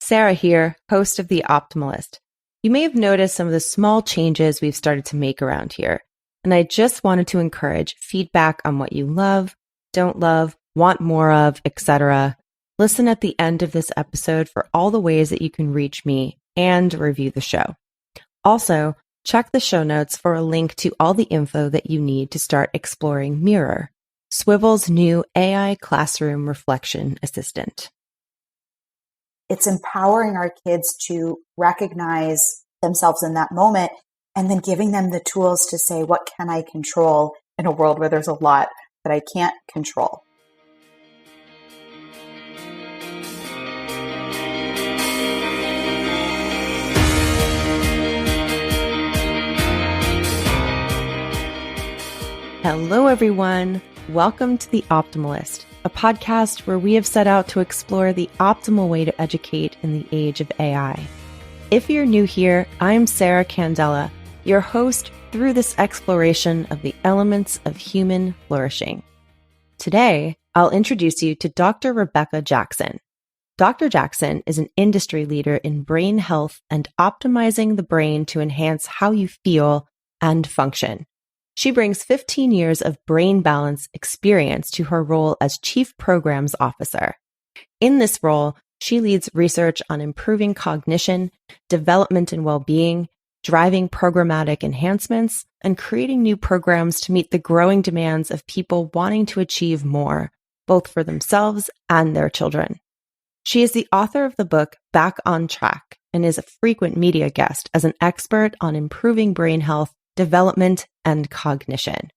Sara here, host of The Optimalist. You may have noticed some of the small changes we've started to make around here, and I just wanted to encourage feedback on what you love, don't love, want more of, etc. Listen at the end of this episode for all the ways that you can reach me and review the show. Also, check the show notes for a link to all the info that you need to start exploring Mirror, Swivel's new AI classroom reflection assistant. It's empowering our kids to recognize themselves in that moment and then giving them the tools to say, what can I control in a world where there's a lot that I can't control? Hello, everyone. Welcome to The Optimalist, a podcast where we have set out to explore the optimal way to educate in the age of AI. If you're new here, I'm Sara Candela, your host through this exploration of the elements of human flourishing. Today, I'll introduce you to Dr. Rebecca Jackson. Dr. Jackson is an industry leader in brain health and optimizing the brain to enhance how you feel and function. She brings 15 years of brain balance experience to her role as Chief Programs Officer. In this role, she leads research on improving cognition, development and well-being, driving programmatic enhancements, and creating new programs to meet the growing demands of people wanting to achieve more, both for themselves and their children. She is the author of the book Back on Track and is a frequent media guest as an expert on improving brain health, development, and cognition.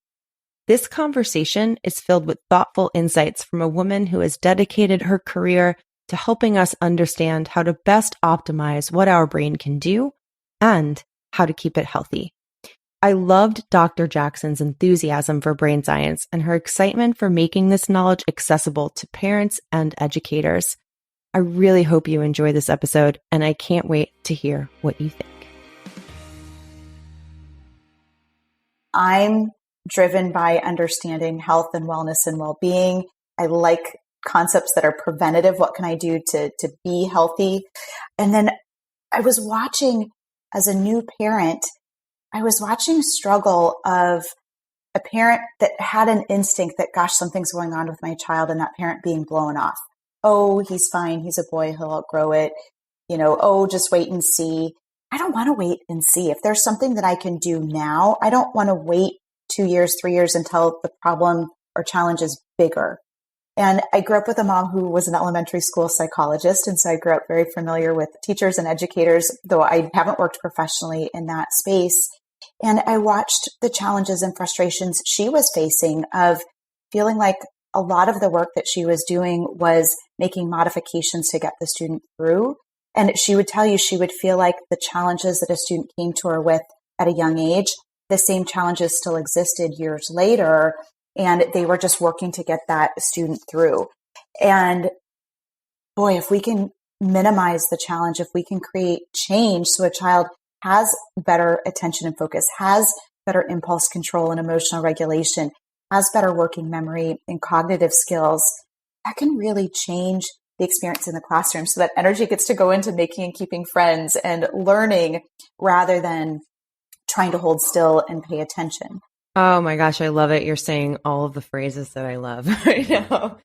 This conversation is filled with thoughtful insights from a woman who has dedicated her career to helping us understand how to best optimize what our brain can do and how to keep it healthy. I loved Dr. Jackson's enthusiasm for brain science and her excitement for making this knowledge accessible to parents and educators. I really hope you enjoy this episode, and I can't wait to hear what you think. I'm driven by understanding health and wellness and well-being. I like concepts that are preventative. What can I do to be healthy? And then I was watching, as a new parent, I was watching a struggle of a parent that had an instinct that, gosh, something's going on with my child, and that parent being blown off. Oh, he's fine. He's a boy. He'll outgrow it. Oh, just wait and see. I don't want to wait and see. If there's something that I can do now, I don't want to wait 2 years, 3 years until the problem or challenge is bigger. And I grew up with a mom who was an elementary school psychologist. And so I grew up very familiar with teachers and educators, though I haven't worked professionally in that space. And I watched the challenges and frustrations she was facing of feeling like a lot of the work that she was doing was making modifications to get the student through. And she would tell you she would feel like the challenges that a student came to her with at a young age, the same challenges still existed years later, and they were just working to get that student through. And boy, if we can minimize the challenge, if we can create change so a child has better attention and focus, has better impulse control and emotional regulation, has better working memory and cognitive skills, that can really change the experience in the classroom, so that energy gets to go into making and keeping friends and learning rather than trying to hold still and pay attention. Oh my gosh, I love it. You're saying all of the phrases that I love right now.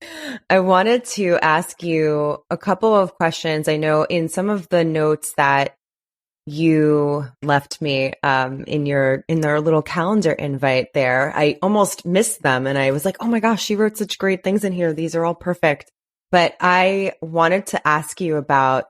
I wanted to ask you a couple of questions. I know in some of the notes that you left me in their little calendar invite there, I almost missed them. And I was like, oh my gosh, she wrote such great things in here. These are all perfect. But I wanted to ask you about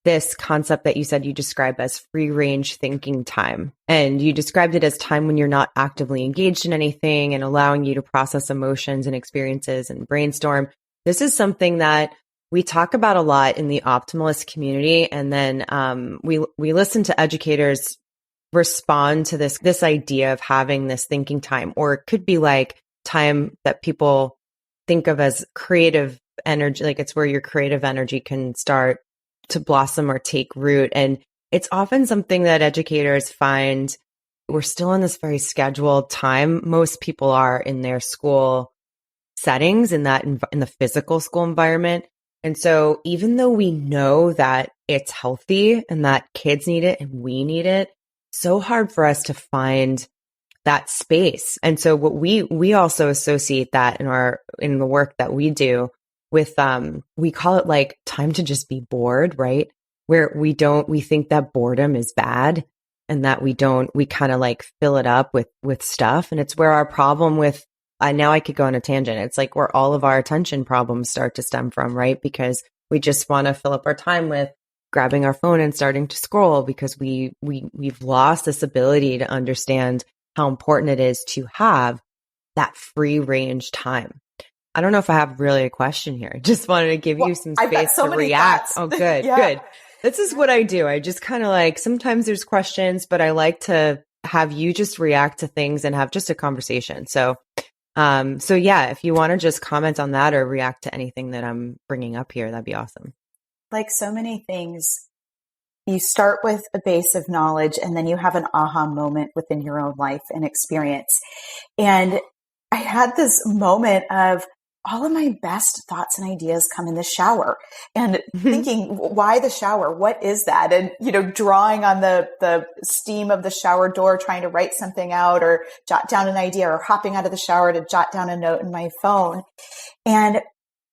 this concept that you said you describe as free range thinking time. And you described it as time when you're not actively engaged in anything and allowing you to process emotions and experiences and brainstorm. This is something that we talk about a lot in the Optimalist community. And then we listen to educators respond to this idea of having this thinking time, or it could be like time that people think of as creative energy, like it's where your creative energy can start to blossom or take root. And it's often something that educators find we're still in this very scheduled time. Most people are in their school settings, in the physical school environment. And so even though we know that it's healthy and that kids need it and we need it, so hard for us to find that space. And so what we also associate that in the work that we do with, we call it like time to just be bored, right? Where we think that boredom is bad and that we kind of like fill it up with stuff. And it's where our problem with, now I could go on a tangent. It's like where all of our attention problems start to stem from, right? Because we just want to fill up our time with grabbing our phone and starting to scroll because we've lost this ability to understand how important it is to have that free range time. I don't know if I have really a question here. Just wanted to give you some space to react. Thoughts. Oh, good, Yeah. good. This is what I do. I just kind of like, sometimes there's questions, but I like to have you just react to things and have just a conversation. So yeah, if you want to just comment on that or react to anything that I'm bringing up here, that'd be awesome. Like so many things, you start with a base of knowledge and then you have an aha moment within your own life and experience. And I had this moment of all of my best thoughts and ideas come in the shower and thinking, why the shower? What is that? And, drawing on the steam of the shower door, trying to write something out or jot down an idea, or hopping out of the shower to jot down a note in my phone. And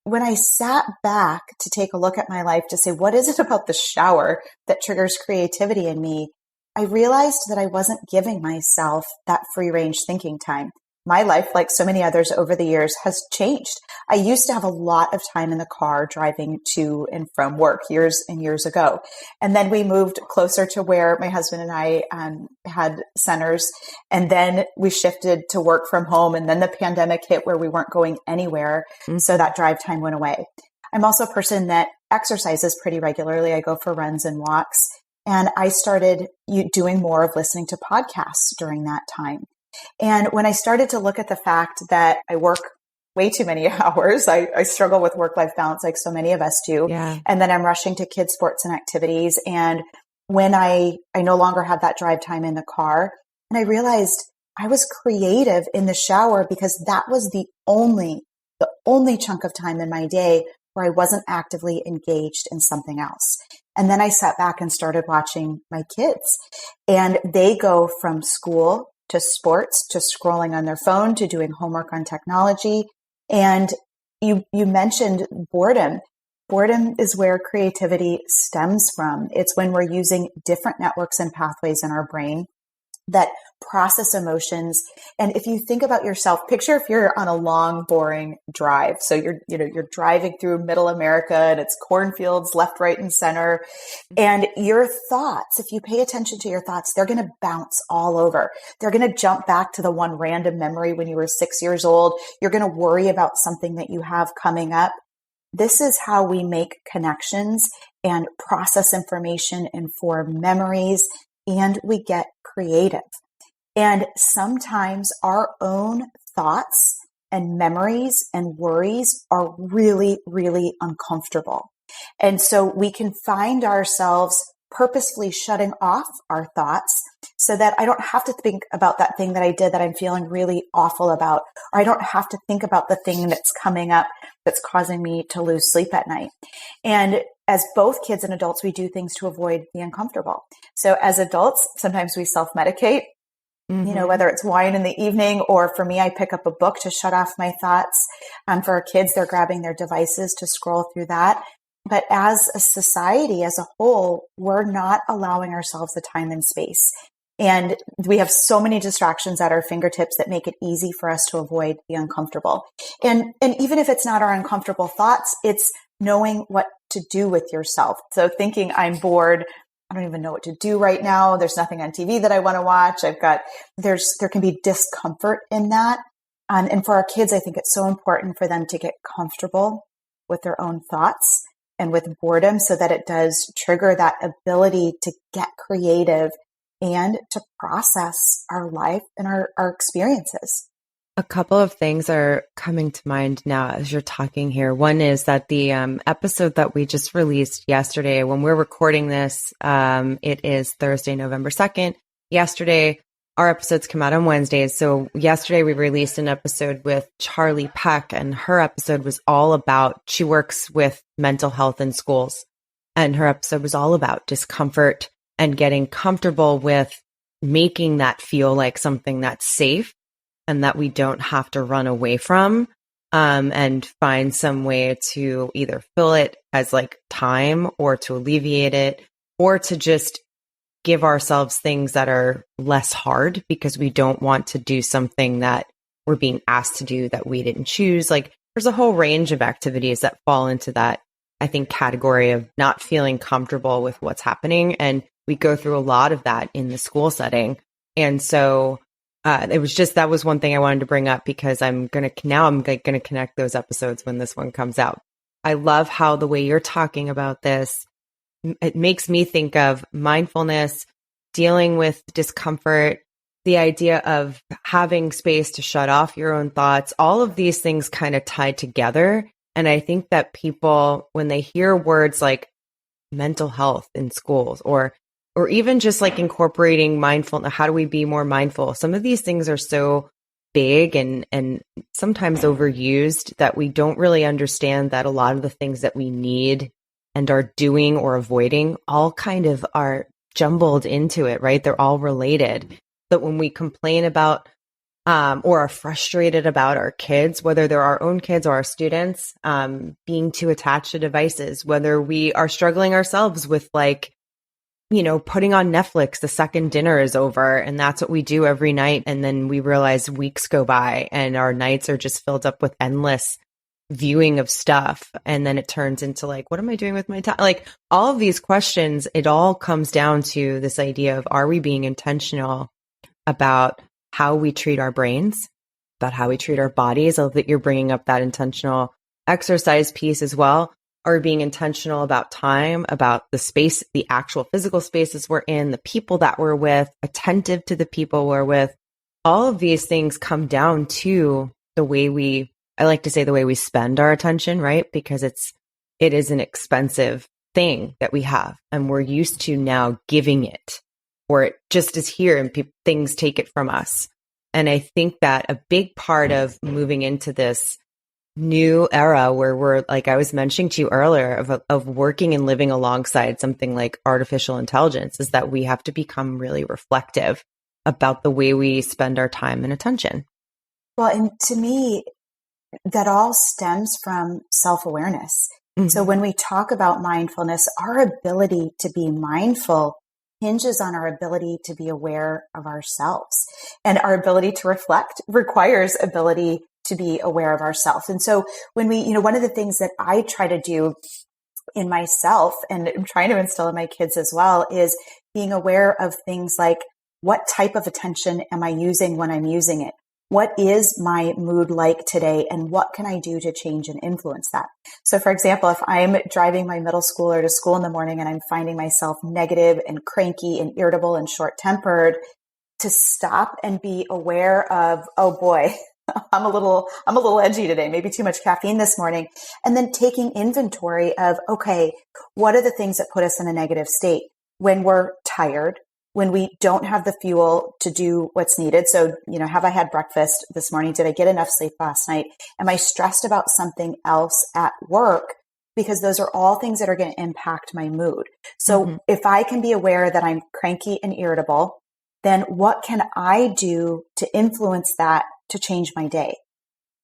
when I sat back to take a look at my life to say, what is it about the shower that triggers creativity in me? I realized that I wasn't giving myself that free range thinking time. My life, like so many others over the years, has changed. I used to have a lot of time in the car driving to and from work years and years ago. And then we moved closer to where my husband and I had centers. And then we shifted to work from home. And then the pandemic hit where we weren't going anywhere. Mm-hmm. So that drive time went away. I'm also a person that exercises pretty regularly. I go for runs and walks. And I started doing more of listening to podcasts during that time. And when I started to look at the fact that I work way too many hours, I struggle with work-life balance like so many of us do. Yeah. And then I'm rushing to kids' sports and activities. And when I no longer had that drive time in the car, and I realized I was creative in the shower because that was the only chunk of time in my day where I wasn't actively engaged in something else. And then I sat back and started watching my kids, and they go from school to sports, to scrolling on their phone, to doing homework on technology. And you mentioned boredom. Boredom is where creativity stems from. It's when we're using different networks and pathways in our brain that process emotions. And if you think about yourself, picture if you're on a long, boring drive. So you're driving through middle America and it's cornfields left, right, and center. And your thoughts, if you pay attention to your thoughts, they're going to bounce all over. They're going to jump back to the one random memory when you were 6 years old. You're going to worry about something that you have coming up. This is how we make connections and process information and form memories, and we get creative. And sometimes our own thoughts and memories and worries are really, really uncomfortable. And so we can find ourselves purposefully shutting off our thoughts so that I don't have to think about that thing that I did that I'm feeling really awful about, or I don't have to think about the thing that's coming up that's causing me to lose sleep at night. And as both kids and adults, we do things to avoid the uncomfortable. So as adults, sometimes we self-medicate, whether it's wine in the evening, or for me, I pick up a book to shut off my thoughts. For our kids, they're grabbing their devices to scroll through that. But as a society, as a whole, we're not allowing ourselves the time and space. And we have so many distractions at our fingertips that make it easy for us to avoid the uncomfortable. And even if it's not our uncomfortable thoughts, it's knowing what to do with yourself. So thinking I'm bored, I don't even know what to do right now. There's nothing on TV that I want to watch. There can be discomfort in that. And for our kids, I think it's so important for them to get comfortable with their own thoughts and with boredom so that it does trigger that ability to get creative and to process our life and our experiences. A couple of things are coming to mind now as you're talking here. One is that the episode that we just released yesterday, when we're recording this, it is Thursday, November 2nd. Yesterday, our episodes come out on Wednesdays. So yesterday we released an episode with Charlie Peck, and her episode was all about, she works with mental health in schools. And her episode was all about discomfort and getting comfortable with making that feel like something that's safe and that we don't have to run away from, and find some way to either fill it as like time or to alleviate it or to just give ourselves things that are less hard because we don't want to do something that we're being asked to do that we didn't choose. Like there's a whole range of activities that fall into that, I think, category of not feeling comfortable with what's happening. And we go through a lot of that in the school setting. And so that was one thing I wanted to bring up because I'm going to connect those episodes when this one comes out. I love how the way you're talking about this, it makes me think of mindfulness, dealing with discomfort, the idea of having space to shut off your own thoughts, all of these things kind of tied together. And I think that people, when they hear words like mental health in schools or even just like incorporating mindfulness, how do we be more mindful? Some of these things are so big and sometimes overused that we don't really understand that a lot of the things that we need and are doing or avoiding all kind of are jumbled into it, right? They're all related. But when we complain about or are frustrated about our kids, whether they're our own kids or our students, being too attached to devices, whether we are struggling ourselves with like, putting on Netflix the second dinner is over and that's what we do every night. And then we realize weeks go by and our nights are just filled up with endless viewing of stuff. And then it turns into like, what am I doing with my time? Like all of these questions, it all comes down to this idea of, are we being intentional about how we treat our brains, about how we treat our bodies? I love that you're bringing up that intentional exercise piece as well. Are we being intentional about time, about the space, the actual physical spaces we're in, the people that we're with, attentive to the people we're with? All of these things come down to the way I like to say the way we spend our attention, right? Because it is an expensive thing that we have and we're used to now giving it, or it just is here and things take it from us. And I think that a big part of moving into this new era where we're, like I was mentioning to you earlier, of working and living alongside something like artificial intelligence, is that we have to become really reflective about the way we spend our time and attention. Well, and to me, that all stems from self-awareness. Mm-hmm. So when we talk about mindfulness, our ability to be mindful hinges on our ability to be aware of ourselves, and our ability to reflect requires ability to be aware of ourselves. And so when we, one of the things that I try to do in myself and I'm trying to instill in my kids as well is being aware of things like, what type of attention am I using when I'm using it? What is my mood like today? And what can I do to change and influence that? So for example, if I'm driving my middle schooler to school in the morning and I'm finding myself negative and cranky and irritable and short-tempered, to stop and be aware of, oh boy, I'm a little edgy today, maybe too much caffeine this morning. And then taking inventory of, okay, what are the things that put us in a negative state? When we're tired, when we don't have the fuel to do what's needed. So, have I had breakfast this morning? Did I get enough sleep last night? Am I stressed about something else at work? Because those are all things that are going to impact my mood. So if I can be aware that I'm cranky and irritable, then what can I do to influence that to change my day?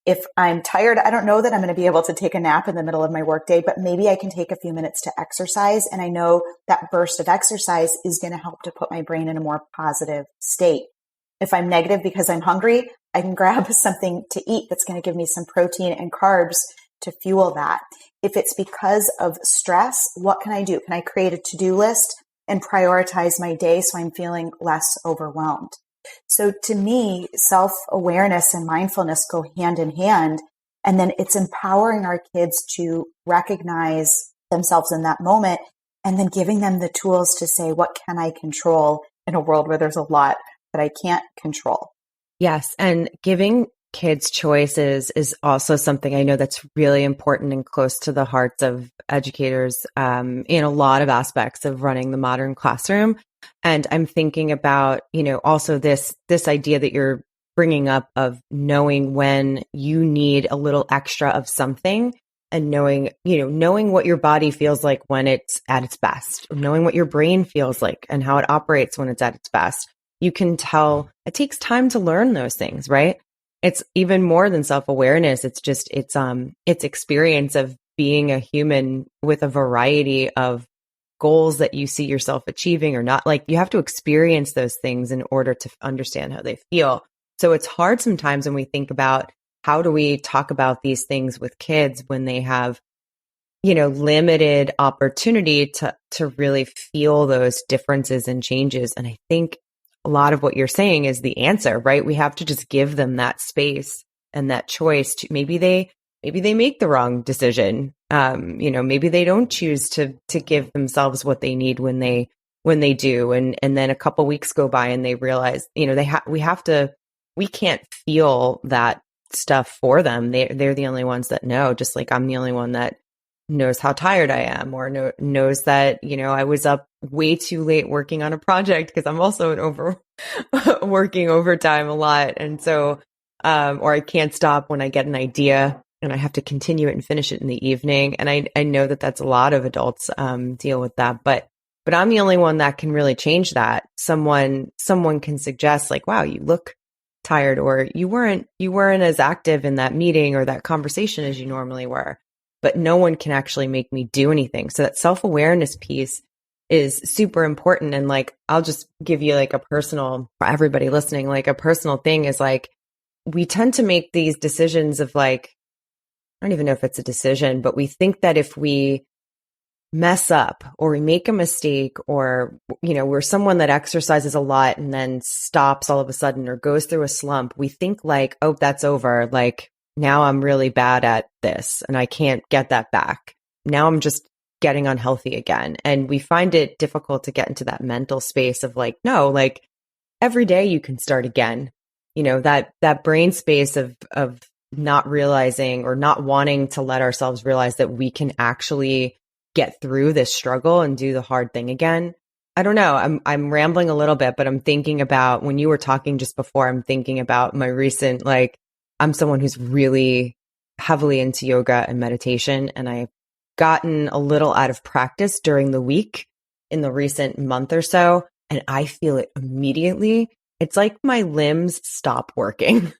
If I'm tired, I don't know that I'm going to be able to take a nap in the middle of my workday, but maybe I can take a few minutes to exercise. And I know that burst of exercise is going to help to put my brain in a more positive state. If I'm negative because I'm hungry, I can grab something to eat that's going to give me some protein and carbs to fuel that. If it's because of stress, what can I do? Can I create a to-do list and prioritize my day so I'm feeling less overwhelmed? So to me, self-awareness and mindfulness go hand in hand. And then it's empowering our kids to recognize themselves in that moment and then giving them the tools to say, what can I control in a world where there's a lot that I can't control? Yes. And giving kids choices is also something I know that's really important and close to the hearts of educators in a lot of aspects of running the modern classroom. And I'm thinking about, also this idea that you're bringing up of knowing when you need a little extra of something and knowing what your body feels like when it's at its best, knowing what your brain feels like and how it operates when it's at its best. You can tell it takes time to learn those things, right? It's even more than self-awareness. It's experience of being a human with a variety of goals that you see yourself achieving or not. Like, you have to experience those things in order to understand how they feel. So it's hard sometimes when we think about how do we talk about these things with kids when they have, limited opportunity to really feel those differences and changes. And I think a lot of what you're saying is the answer, right? We have to just give them that space and that choice to maybe they make the wrong decision. Maybe they don't choose to give themselves what they need when they do. And then a couple weeks go by and they realize, we can't feel that stuff for them. They're the only ones that know, just like I'm the only one that knows how tired I am, or knows that, I was up way too late working on a project, because I'm also working overtime a lot. And so, or I can't stop when I get an idea and I have to continue it and finish it in the evening. And I know that that's a lot of adults, deal with that, but I'm the only one that can really change that. Someone can suggest like, wow, you look tired, or you weren't as active in that meeting or that conversation as you normally were. But no one can actually make me do anything. So that self-awareness piece is super important. And like, I'll just give you like for everybody listening, like a personal thing is like, we tend to make these decisions of like, I don't even know if it's a decision, but we think that if we mess up or we make a mistake, or, we're someone that exercises a lot and then stops all of a sudden or goes through a slump, we think like, oh, that's over. Like, now I'm really bad at this and I can't get that back. Now I'm just getting unhealthy again. And we find it difficult to get into that mental space of like, no, like every day you can start again. That brain space of not realizing or not wanting to let ourselves realize that we can actually get through this struggle and do the hard thing again. I don't know. I'm rambling a little bit, but I'm thinking about when you were talking just before, I'm thinking about my recent, like, I'm someone who's really heavily into yoga and meditation, and I've gotten a little out of practice during the week in the recent month or so, and I feel it immediately. It's like my limbs stop working.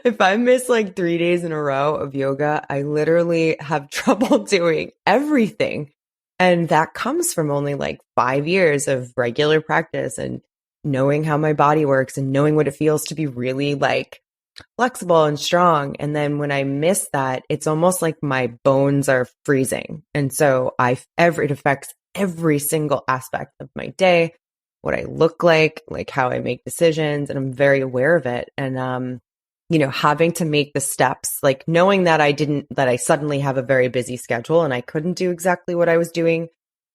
If I miss like 3 days in a row of yoga, I literally have trouble doing everything. And that comes from only like 5 years of regular practice and knowing how my body works and knowing what it feels to be really like flexible and strong. And then when I miss that, it's almost like my bones are freezing. And so it affects every single aspect of my day, what I look like how I make decisions, and I'm very aware of it. And, having to make the steps, like knowing that I suddenly have a very busy schedule and I couldn't do exactly what I was doing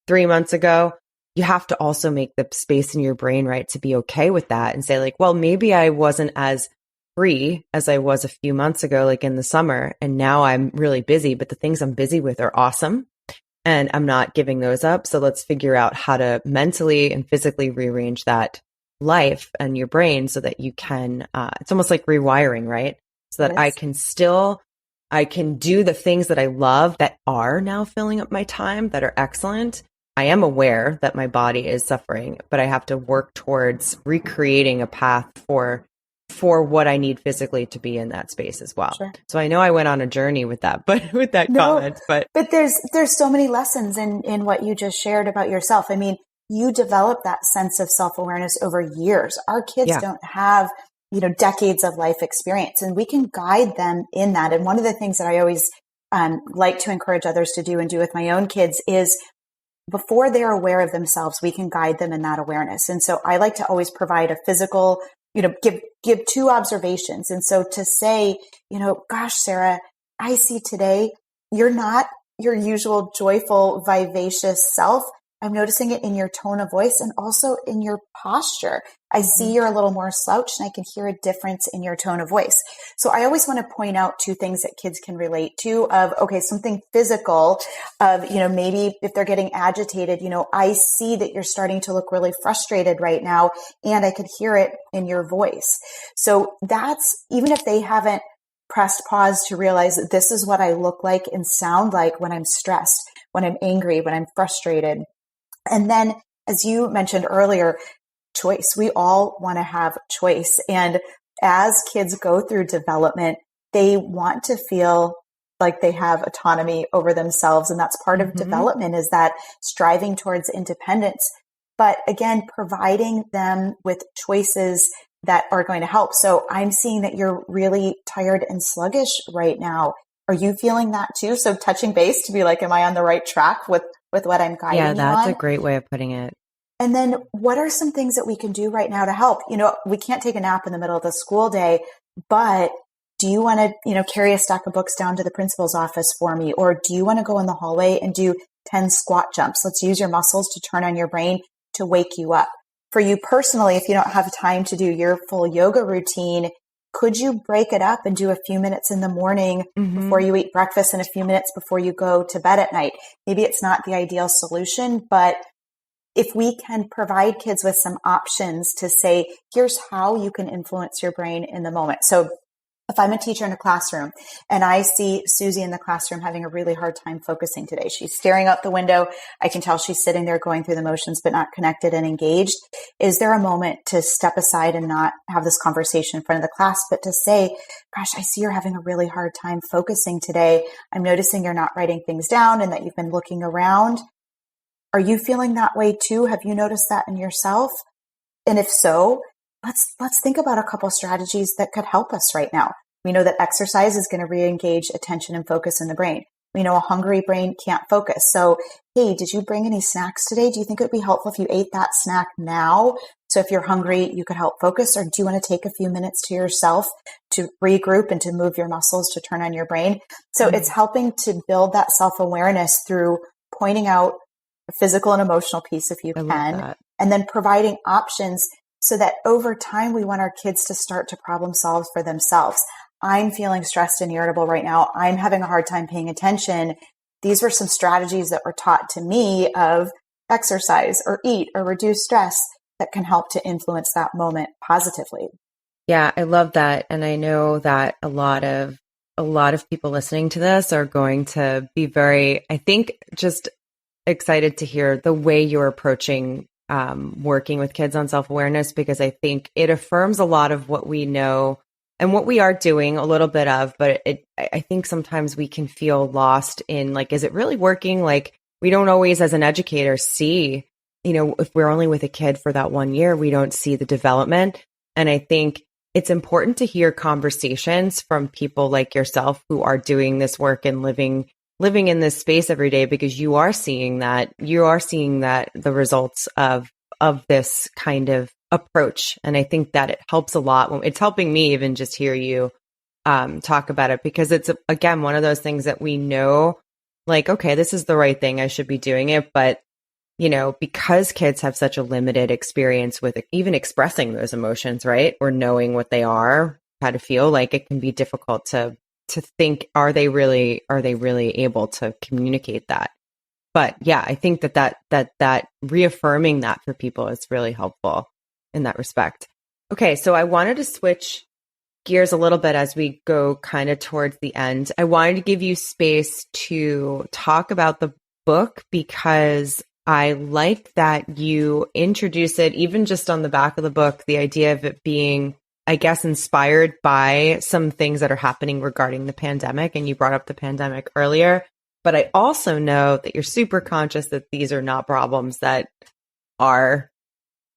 3 months ago. You have to also make the space in your brain, right, to be okay with that and say like, well, maybe I wasn't as free as I was a few months ago, like in the summer. And now I'm really busy, but the things I'm busy with are awesome. And I'm not giving those up. So let's figure out how to mentally and physically rearrange that life and your brain so that you can, it's almost like rewiring, right? So that yes. I can do the things that I love that are now filling up my time, that are excellent. I am aware that my body is suffering, but I have to work towards recreating a path for what I need physically to be in that space as well. Sure. So I know I went on a journey with that, but with that comment, but there's so many lessons in what you just shared about yourself. I mean, you develop that sense of self-awareness over years. Our kids don't have, decades of life experience, and we can guide them in that. And one of the things that I always like to encourage others to do and do with my own kids is before they're aware of themselves, we can guide them in that awareness. And so I like to always provide a physical, give two observations. And so to say, gosh, Sara, I see today you're not your usual joyful, vivacious self. I'm noticing it in your tone of voice and also in your posture. I see you're a little more slouched, and I can hear a difference in your tone of voice. So I always want to point out two things that kids can relate to something physical of, maybe if they're getting agitated, I see that you're starting to look really frustrated right now, and I could hear it in your voice. So that's, even if they haven't pressed pause to realize that this is what I look like and sound like when I'm stressed, when I'm angry, when I'm frustrated. And then, as you mentioned earlier, choice. We all want to have choice. And as kids go through development, they want to feel like they have autonomy over themselves. And that's part of development, is that striving towards independence. But again, providing them with choices that are going to help. So I'm seeing that you're really tired and sluggish right now. Are you feeling that too? So touching base to be like, am I on the right track with what I'm guiding you on? Yeah, that's a great way of putting it. And then what are some things that we can do right now to help? We can't take a nap in the middle of the school day, but do you want to, carry a stack of books down to the principal's office for me? Or do you want to go in the hallway and do 10 squat jumps? Let's use your muscles to turn on your brain to wake you up. For you personally, if you don't have time to do your full yoga routine, could you break it up and do a few minutes in the morning before you eat breakfast and a few minutes before you go to bed at night? Maybe it's not the ideal solution, but if we can provide kids with some options to say, here's how you can influence your brain in the moment. So if I'm a teacher in a classroom and I see Susie in the classroom having a really hard time focusing today, she's staring out the window. I can tell she's sitting there going through the motions, but not connected and engaged. Is there a moment to step aside and not have this conversation in front of the class, but to say, gosh, I see you're having a really hard time focusing today. I'm noticing you're not writing things down and that you've been looking around. Are you feeling that way too? Have you noticed that in yourself? And if so, let's think about a couple strategies that could help us right now. We know that exercise is going to re-engage attention and focus in the brain. We know a hungry brain can't focus. So, hey, did you bring any snacks today? Do you think it would be helpful if you ate that snack now? So if you're hungry, you could help focus. Or do you want to take a few minutes to yourself to regroup and to move your muscles to turn on your brain? So it's helping to build that self-awareness through pointing out a physical and emotional piece if you can, and then providing options so that over time we want our kids to start to problem solve for themselves. I'm feeling stressed and irritable right now. I'm having a hard time paying attention. These were some strategies that were taught to me of exercise or eat or reduce stress that can help to influence that moment positively. Yeah, I love that. And I know that a lot of people listening to this are going to be very, I think, just excited to hear the way you're approaching working with kids on self-awareness, because I think it affirms a lot of what we know and what we are doing a little bit of, but I think sometimes we can feel lost in like, is it really working? Like we don't always as an educator see, if we're only with a kid for that 1 year, we don't see the development. And I think it's important to hear conversations from people like yourself who are doing this work and living in this space every day, because you are seeing that the results of this kind of approach. And I think that it helps a lot. It's helping me even just hear you talk about it, because it's, again, one of those things that we know, like, okay, this is the right thing, I should be doing it. But, because kids have such a limited experience with even expressing those emotions, right? Or knowing what they are, how to feel, like it can be difficult to think, are they really able to communicate that? But yeah, I think that reaffirming that for people is really helpful in that respect. Okay, so I wanted to switch gears a little bit as we go kind of towards the end. I wanted to give you space to talk about the book, because I like that you introduce it, even just on the back of the book, the idea of it being, I guess, inspired by some things that are happening regarding the pandemic. And you brought up the pandemic earlier, but I also know that you're super conscious that these are not problems that are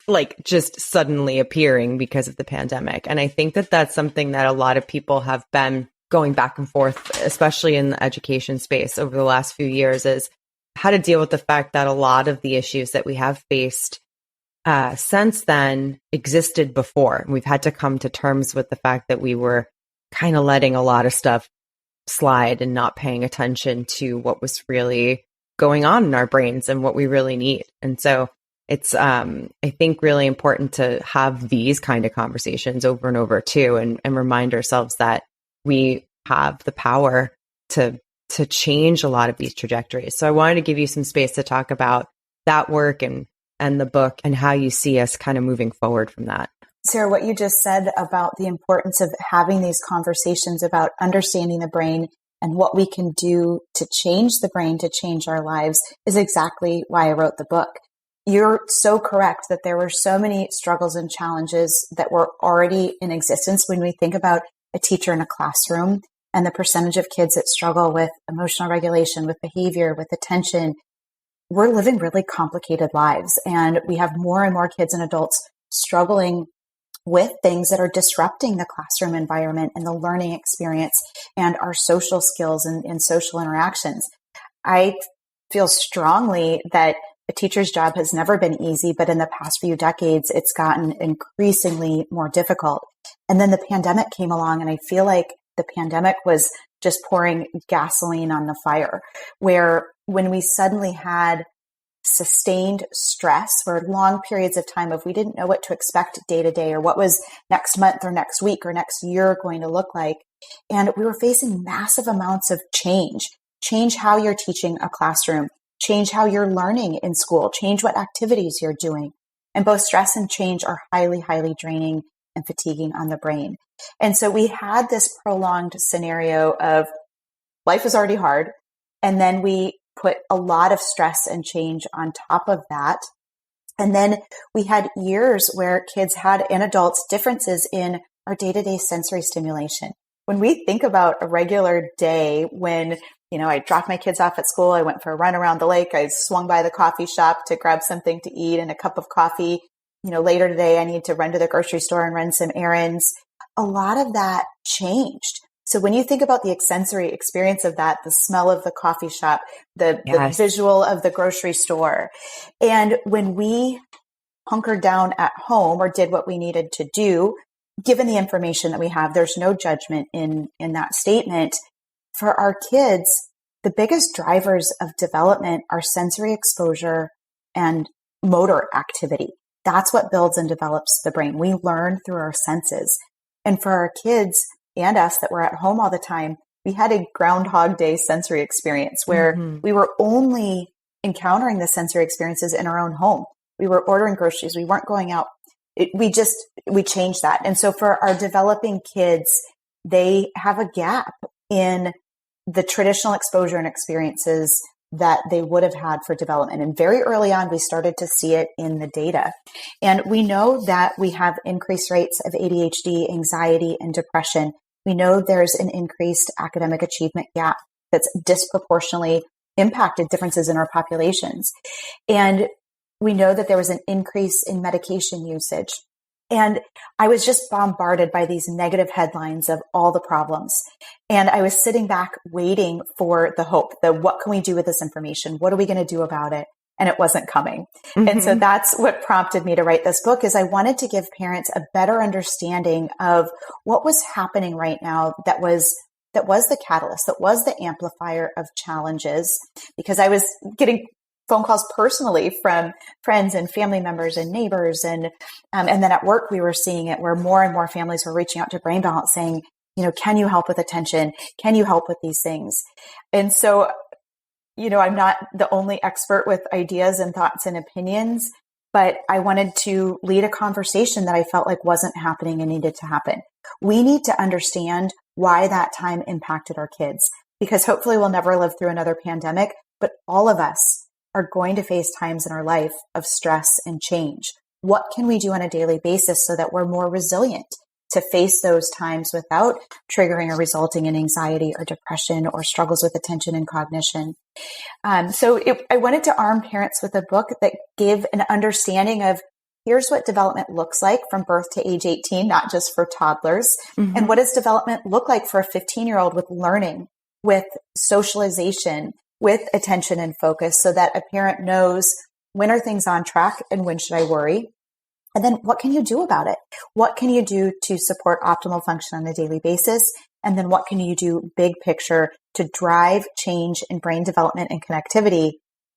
like just suddenly appearing because of the pandemic. And I think that that's something that a lot of people have been going back and forth, especially in the education space over the last few years, is how to deal with the fact that a lot of the issues that we have faced since then existed before. And we've had to come to terms with the fact that we were kind of letting a lot of stuff slide and not paying attention to what was really going on in our brains and what we really need. And so it's, I think, really important to have these kind of conversations over and over too, and remind ourselves that we have the power to change a lot of these trajectories. So I wanted to give you some space to talk about that work and the book and how you see us kind of moving forward from that. Sarah, what you just said about the importance of having these conversations about understanding the brain and what we can do to change the brain, to change our lives, is exactly why I wrote the book. You're so correct that there were so many struggles and challenges that were already in existence when we think about a teacher in a classroom and the percentage of kids that struggle with emotional regulation, with behavior, with attention. We're living really complicated lives, and we have more and more kids and adults struggling with things that are disrupting the classroom environment and the learning experience and our social skills and social interactions. I feel strongly that a teacher's job has never been easy, but in the past few decades, it's gotten increasingly more difficult. And then the pandemic came along, and I feel like the pandemic was just pouring gasoline on the fire, where when we suddenly had sustained stress for long periods of time, if we didn't know what to expect day to day or what was next month or next week or next year going to look like, and we were facing massive amounts of change how you're teaching a classroom, change how you're learning in school, change what activities you're doing. And both stress and change are highly, highly draining and fatiguing on the brain. And so we had this prolonged scenario of life is already hard. And then we put a lot of stress and change on top of that. And then we had years where kids had, and adults, differences in our day-to-day sensory stimulation. When we think about a regular day when, I dropped my kids off at school, I went for a run around the lake, I swung by the coffee shop to grab something to eat and a cup of coffee. Later today, I need to run to the grocery store and run some errands. A lot of that changed. So when you think about the sensory experience of that, the smell of the coffee shop, the visual of the grocery store, and when we hunkered down at home or did what we needed to do, given the information that we have, there's no judgment in that statement. For our kids, the biggest drivers of development are sensory exposure and motor activity. That's what builds and develops the brain. We learn through our senses. And for our kids and us that were at home all the time, we had a Groundhog Day sensory experience where we were only encountering the sensory experiences in our own home. We were ordering groceries. We weren't going out. We changed that. And so for our developing kids, they have a gap in the traditional exposure and experiences that they would have had for development. And very early on, we started to see it in the data. And we know that we have increased rates of ADHD, anxiety, and depression. We know there's an increased academic achievement gap that's disproportionately impacted differences in our populations. And we know that there was an increase in medication usage. And I was just bombarded by these negative headlines of all the problems. And I was sitting back waiting for the hope, what can we do with this information? What are we going to do about it? And it wasn't coming. And so that's what prompted me to write this book, is I wanted to give parents a better understanding of what was happening right now that was the catalyst, that was the amplifier of challenges, because I was getting phone calls personally from friends and family members and neighbors. And then at work, we were seeing it where more and more families were reaching out to Brain Balance saying, can you help with attention? Can you help with these things? And so, I'm not the only expert with ideas and thoughts and opinions, but I wanted to lead a conversation that I felt like wasn't happening and needed to happen. We need to understand why that time impacted our kids, because hopefully we'll never live through another pandemic, but all of us are going to face times in our life of stress and change. What can we do on a daily basis so that we're more resilient to face those times without triggering or resulting in anxiety or depression or struggles with attention and cognition? I wanted to arm parents with a book that gave an understanding of here's what development looks like from birth to age 18, not just for toddlers. And what does development look like for a 15-year-old with learning, with socialization, with attention and focus, so that a parent knows when are things on track and when should I worry? And then what can you do about it? What can you do to support optimal function on a daily basis? And then what can you do big picture to drive change in brain development and connectivity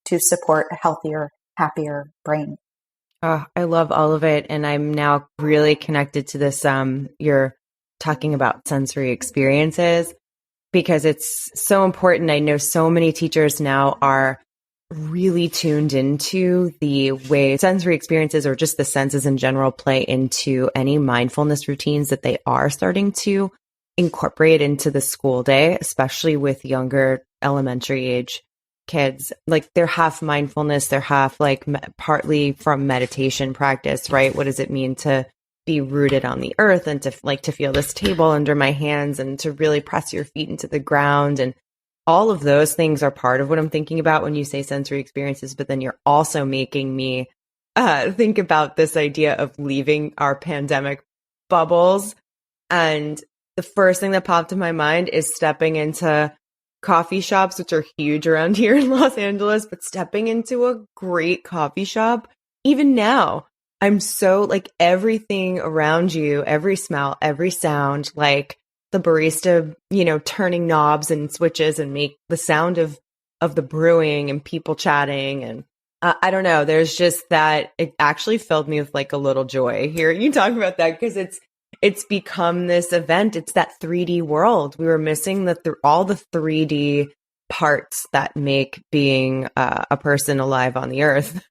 to support a healthier, happier brain? Oh, I love all of it. And I'm now really connected to this. You're talking about sensory experiences, because it's so important. I know so many teachers now are really tuned into the way sensory experiences or just the senses in general play into any mindfulness routines that they are starting to incorporate into the school day, especially with younger elementary age kids. Like they're half mindfulness, they're half like partly from meditation practice, right? What does it mean to be rooted on the earth and to like to feel this table under my hands and to really press your feet into the ground? And all of those things are part of what I'm thinking about when you say sensory experiences, but then you're also making me think about this idea of leaving our pandemic bubbles. And the first thing that popped in my mind is stepping into coffee shops, which are huge around here in Los Angeles, but stepping into a great coffee shop, even now, I'm so like everything around you, every smell, every sound, like the barista, turning knobs and switches and make the sound of the brewing and people chatting. And I don't know, there's just that it actually filled me with like a little joy hearing you talk about that, because it's become this event. It's that 3D world. We were missing all the 3D parts that make being a person alive on the earth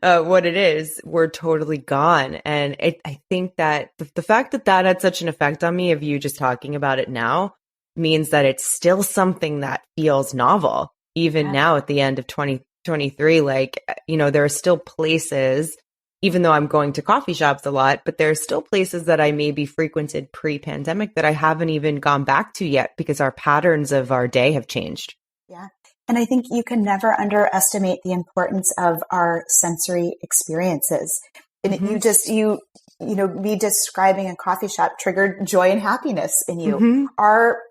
what it is. We're totally gone. And I think that the fact that had such an effect on me, of you just talking about it now, means that it's still something that feels novel, even now at the end of 2023. Like, there are still places, even though I'm going to coffee shops a lot, but there are still places that I maybe frequented pre-pandemic that I haven't even gone back to yet, because our patterns of our day have changed. Yeah. And I think you can never underestimate the importance of our sensory experiences. And me describing a coffee shop triggered joy and happiness in you.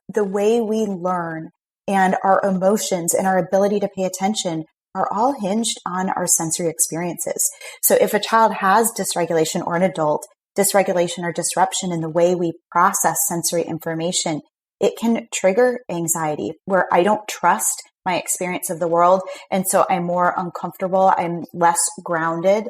The way we learn and our emotions and our ability to pay attention are all hinged on our sensory experiences. So if a child has dysregulation, or an adult, dysregulation or disruption in the way we process sensory information, it can trigger anxiety, where I don't trust my experience of the world. And so I'm more uncomfortable. I'm less grounded.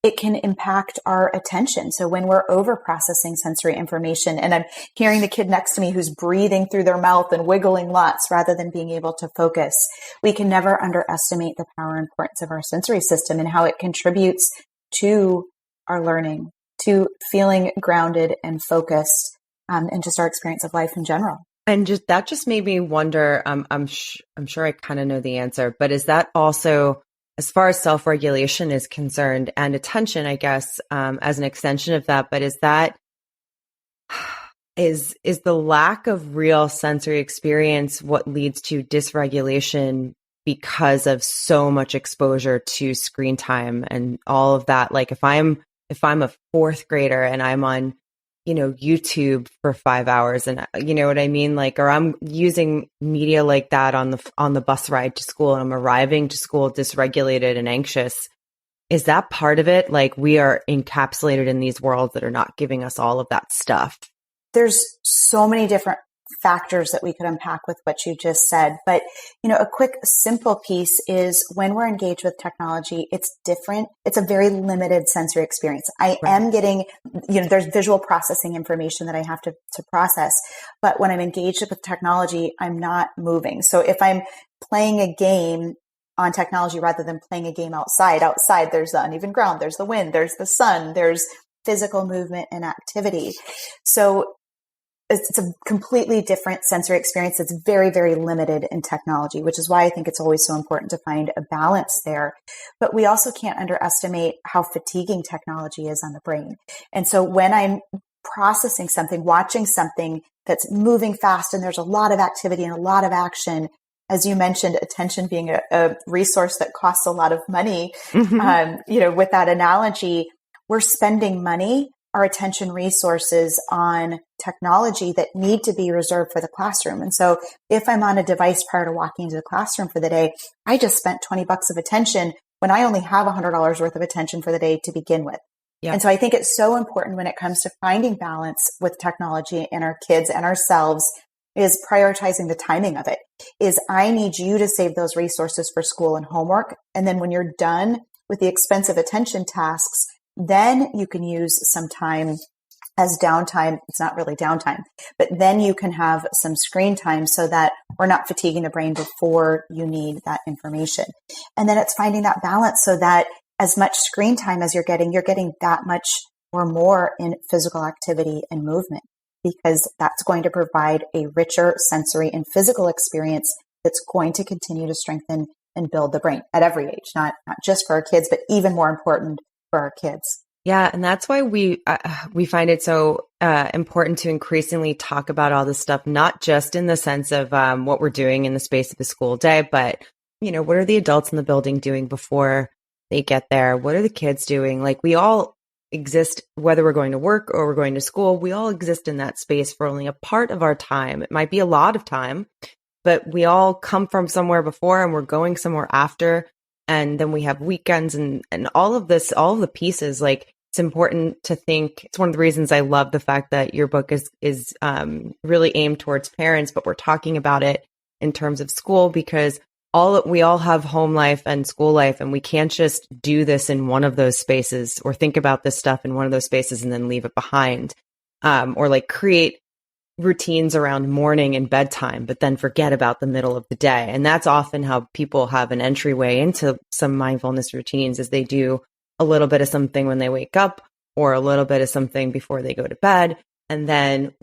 It can impact our attention. So when we're over processing sensory information and I'm hearing the kid next to me who's breathing through their mouth and wiggling lots rather than being able to focus, we can never underestimate the power and importance of our sensory system and how it contributes to our learning, to feeling grounded and focused, and just our experience of life in general. And that just made me wonder, I'm sure I kind of know the answer, but is that also, as far as self-regulation is concerned, and attention, I guess, as an extension of that, but is the lack of real sensory experience what leads to dysregulation because of so much exposure to screen time and all of that? Like if I'm a fourth grader and I'm on YouTube for 5 hours, and you know what I mean? Like, or I'm using media like that on the bus ride to school, and I'm arriving to school dysregulated and anxious. Is that part of it? Like, we are encapsulated in these worlds that are not giving us all of that stuff. There's so many different factors that we could unpack with what you just said. But, a quick, simple piece is when we're engaged with technology, it's different. It's a very limited sensory experience. I am getting, there's visual processing information that I have to process. But when I'm engaged with technology, I'm not moving. So if I'm playing a game on technology rather than playing a game outside, there's the uneven ground, there's the wind, there's the sun, there's physical movement and activity. So it's a completely different sensory experience that's very, very limited in technology, which is why I think it's always so important to find a balance there. But we also can't underestimate how fatiguing technology is on the brain. And so when I'm processing something, watching something that's moving fast and there's a lot of activity and a lot of action, as you mentioned, attention being a resource that costs a lot of money, with that analogy, we're spending money, our attention resources, on technology that need to be reserved for the classroom. And so if I'm on a device prior to walking into the classroom for the day, I just spent $20 of attention when I only have $100 worth of attention for the day to begin with. Yeah. And so I think it's so important when it comes to finding balance with technology and our kids and ourselves is prioritizing the timing of it. Is I need you to save those resources for school and homework. And then when you're done with the expensive attention tasks, then you can use some time as downtime. It's not really downtime, but then you can have some screen time so that we're not fatiguing the brain before you need that information. And then it's finding that balance so that as much screen time as you're getting that much or more in physical activity and movement, because that's going to provide a richer sensory and physical experience that's going to continue to strengthen and build the brain at every age, not just for our kids, but even more important for our kids. Yeah, and that's why we find it so important to increasingly talk about all this stuff, not just in the sense of what we're doing in the space of a school day, but what are the adults in the building doing before they get there? What are the kids doing? Like, we all exist, whether we're going to work or we're going to school, we all exist in that space for only a part of our time. It might be a lot of time, but we all come from somewhere before and we're going somewhere after. And then we have weekends and all of this, all of the pieces. Like, it's important to think. It's one of the reasons I love the fact that your book is really aimed towards parents, but we're talking about it in terms of school, because we all have home life and school life, and we can't just do this in one of those spaces or think about this stuff in one of those spaces and then leave it behind, or like create routines around morning and bedtime, but then forget about the middle of the day. And that's often how people have an entryway into some mindfulness routines, is they do a little bit of something when they wake up or a little bit of something before they go to bed. And then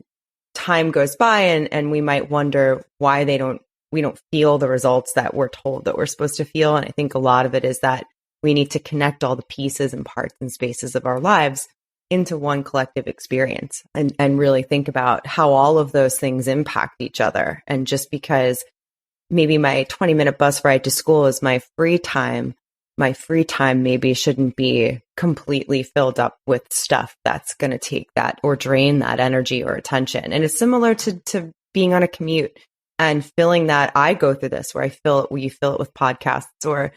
time goes by and we might wonder why we don't feel the results that we're told that we're supposed to feel. And I think a lot of it is that we need to connect all the pieces and parts and spaces of our lives into one collective experience and really think about how all of those things impact each other. And just because maybe my 20-minute bus ride to school is my free time maybe shouldn't be completely filled up with stuff that's going to take that or drain that energy or attention. And it's similar to being on a commute and feeling that. I go through this where you fill it with podcasts or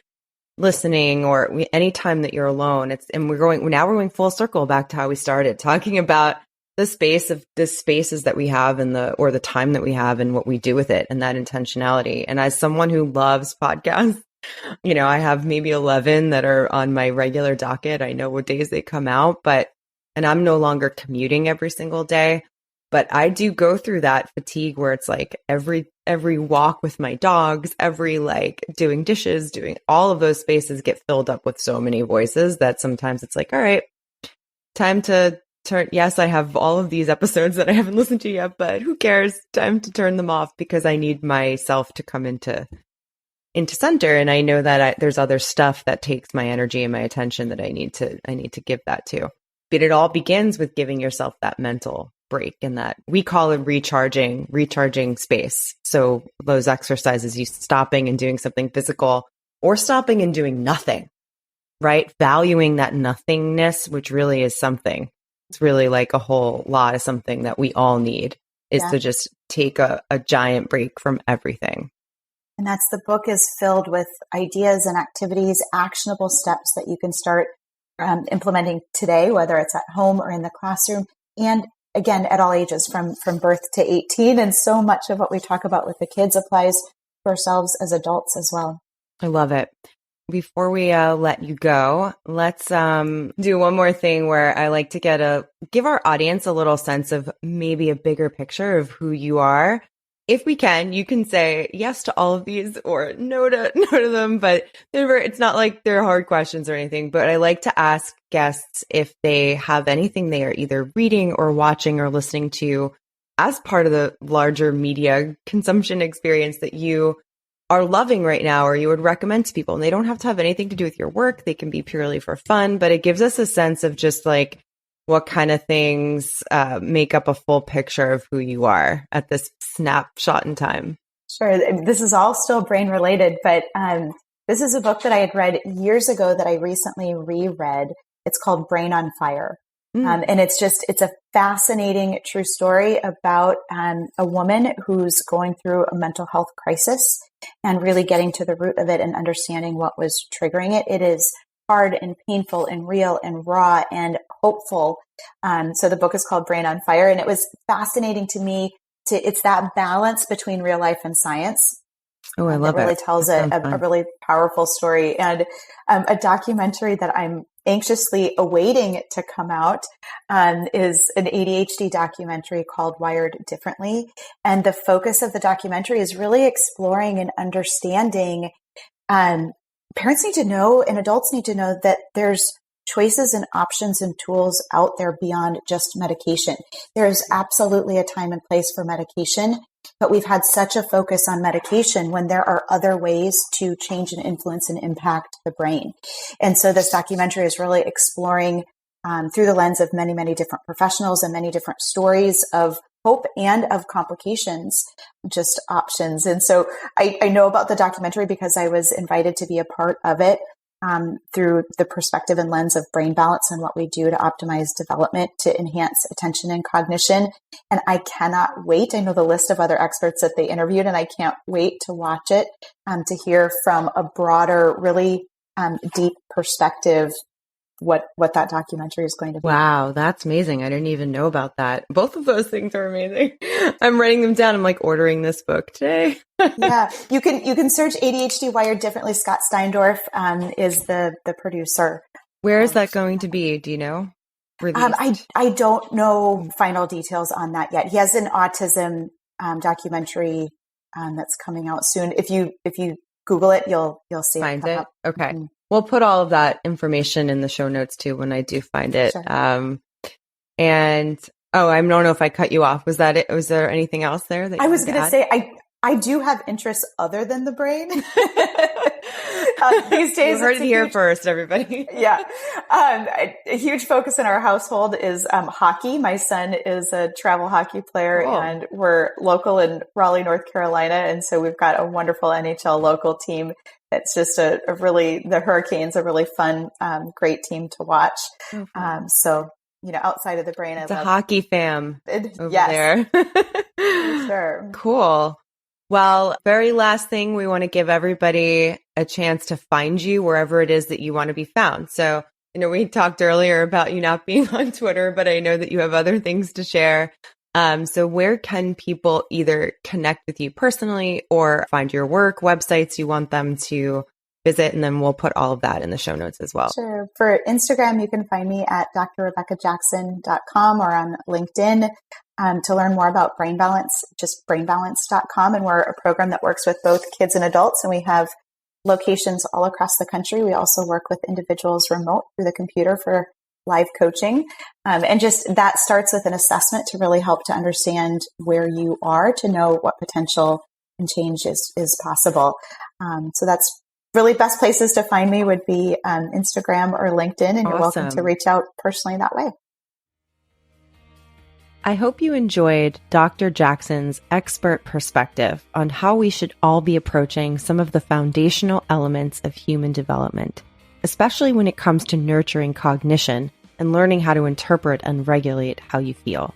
listening, or anytime that you're alone. We're going full circle back to how we started talking about the spaces that we have or the time that we have and what we do with it and that intentionality. And as someone who loves podcasts, I have maybe 11 that are on my regular docket. I know what days they come out, and I'm no longer commuting every single day. But I do go through that fatigue where it's like every walk with my dogs, every doing dishes, doing all of those spaces get filled up with so many voices that sometimes it's like, all right, time to turn. Yes, I have all of these episodes that I haven't listened to yet, but who cares? Time to turn them off because I need myself to come into center. And I know that there's other stuff that takes my energy and my attention that I need to give that to. But it all begins with giving yourself that mental break, and that we call it recharging space. So those exercises, you stopping and doing something physical or stopping and doing nothing, right? Valuing that nothingness, which really is something. It's really like a whole lot of something that we all need is to just take a giant break from everything. And the book is filled with ideas and activities, actionable steps that you can start implementing today, whether it's at home or in the classroom. And again, at all ages, from birth to 18. And so much of what we talk about with the kids applies to ourselves as adults as well. I love it. Before we let you go, let's do one more thing where I like to give our audience a little sense of maybe a bigger picture of who you are. If we can, you can say yes to all of these or no to them, but it's not like they're hard questions or anything. But I like to ask guests if they have anything they are either reading or watching or listening to as part of the larger media consumption experience that you are loving right now or you would recommend to people. And they don't have to have anything to do with your work. They can be purely for fun, but it gives us a sense of just like what kind of things make up a full picture of who you are at this snapshot in time. Sure. This is all still brain related, but this is a book that I had read years ago that I recently reread. It's called Brain on Fire. And it's a fascinating true story about a woman who's going through a mental health crisis and really getting to the root of it and understanding what was triggering it. It is hard and painful and real and raw and hopeful. So the book is called Brain on Fire. And it was fascinating to me it's that balance between real life and science. Oh, I love it. It really it. tells a really powerful story, and a documentary that I'm anxiously awaiting to come out is an ADHD documentary called Wired Differently. And the focus of the documentary is really exploring and understanding parents need to know and adults need to know that there's choices and options and tools out there beyond just medication. There's absolutely a time and place for medication, but we've had such a focus on medication when there are other ways to change and influence and impact the brain. And so this documentary is really exploring through the lens of many, many different professionals and many different stories of hope and of complications, just options. And so I know about the documentary because I was invited to be a part of it through the perspective and lens of brain balance and what we do to optimize development to enhance attention and cognition. And I cannot wait. I know the list of other experts that they interviewed, and I can't wait to watch it, to hear from a broader, really deep perspective what that documentary is going to be. Wow, that's amazing. I didn't even know about that. Both of those things are amazing. I'm writing them down. I'm like ordering this book today. Yeah, you can search ADHD Wired Differently. Scott Steindorf is the producer. Where is that going to be? Do you know? I don't know final details on that yet. He has an autism documentary that's coming out soon. If you Google it, you'll see Find it. Up. Okay. Mm-hmm. We'll put all of that information in the show notes too when I do find it. Sure. And I don't know if I cut you off. Was that it? Was there anything else there that I was going to say? I do have interests other than the brain. These days, you heard it here first, everybody. Yeah. A huge focus in our household is hockey. My son is a travel hockey player, cool. And we're local in Raleigh, North Carolina. And so we've got a wonderful NHL local team. It's just the Hurricanes, a really fun, great team to watch. Mm-hmm. So, outside of the brain, it's a hockey fam over there. Sure. Cool. Well, very last thing, we want to give everybody a chance to find you wherever it is that you want to be found. So, we talked earlier about you not being on Twitter, but I know that you have other things to share. So where can people either connect with you personally or find your work, websites you want them to visit? And then we'll put all of that in the show notes as well. Sure. For Instagram, you can find me at drrebeccajackson.com or on LinkedIn. To learn more about Brain Balance, just brainbalance.com. And we're a program that works with both kids and adults. And we have locations all across the country. We also work with individuals remote through the computer for live coaching. And just that starts with an assessment to really help to understand where you are, to know what potential and change is possible. So that's really best places to find me would be Instagram or LinkedIn. And you're welcome to reach out personally that way. I hope you enjoyed Dr. Jackson's expert perspective on how we should all be approaching some of the foundational elements of human development, especially when it comes to nurturing cognition and learning how to interpret and regulate how you feel.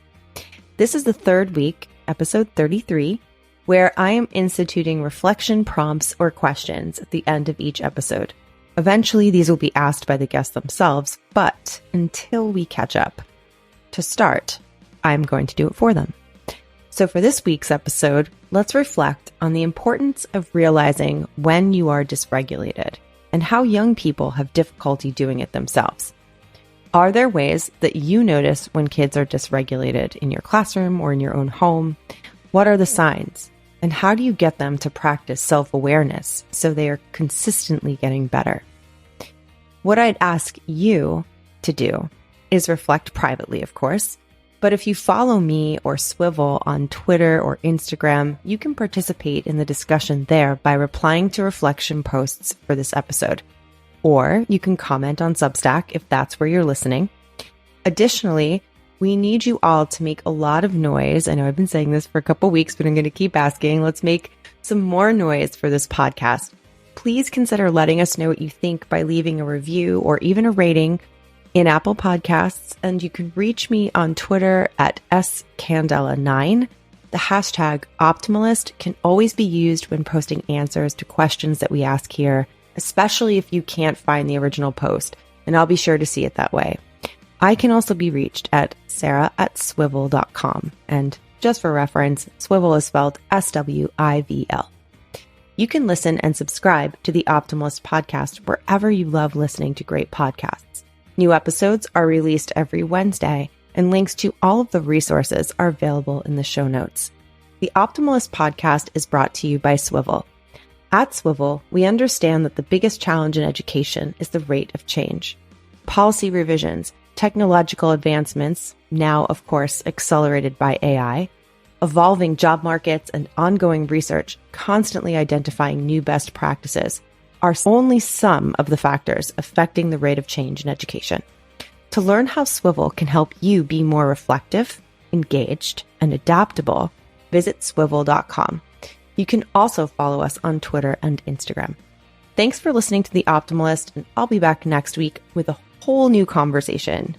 This is the third week, episode 33, where I am instituting reflection prompts or questions at the end of each episode. Eventually, these will be asked by the guests themselves, but until we catch up. To start, I'm going to do it for them. So for this week's episode, let's reflect on the importance of realizing when you are dysregulated and how young people have difficulty doing it themselves. Are there ways that you notice when kids are dysregulated in your classroom or in your own home? What are the signs? And how do you get them to practice self-awareness so they are consistently getting better? What I'd ask you to do is reflect privately, of course. But if you follow me or Swivel on Twitter or Instagram, you can participate in the discussion there by replying to reflection posts for this episode. Or you can comment on Substack if that's where you're listening. Additionally, we need you all to make a lot of noise. I know I've been saying this for a couple weeks, but I'm going to keep asking. Let's make some more noise for this podcast. Please consider letting us know what you think by leaving a review or even a rating in Apple Podcasts, and you can reach me on Twitter at scandela9. The hashtag Optimalist can always be used when posting answers to questions that we ask here, especially if you can't find the original post, and I'll be sure to see it that way. I can also be reached at sarah@swivel.com, and just for reference, Swivel is spelled SWIVL. You can listen and subscribe to the Optimalist podcast wherever you love listening to great podcasts. New episodes are released every Wednesday, and links to all of the resources are available in the show notes. The Optimalist podcast is brought to you by Swivel. At Swivel, we understand that the biggest challenge in education is the rate of change. Policy revisions, technological advancements, now, of course, accelerated by AI, evolving job markets, and ongoing research constantly identifying new best practices are only some of the factors affecting the rate of change in education. To learn how Swivel can help you be more reflective, engaged, and adaptable, visit swivel.com. You can also follow us on Twitter and Instagram. Thanks for listening to The Optimalist, and I'll be back next week with a whole new conversation.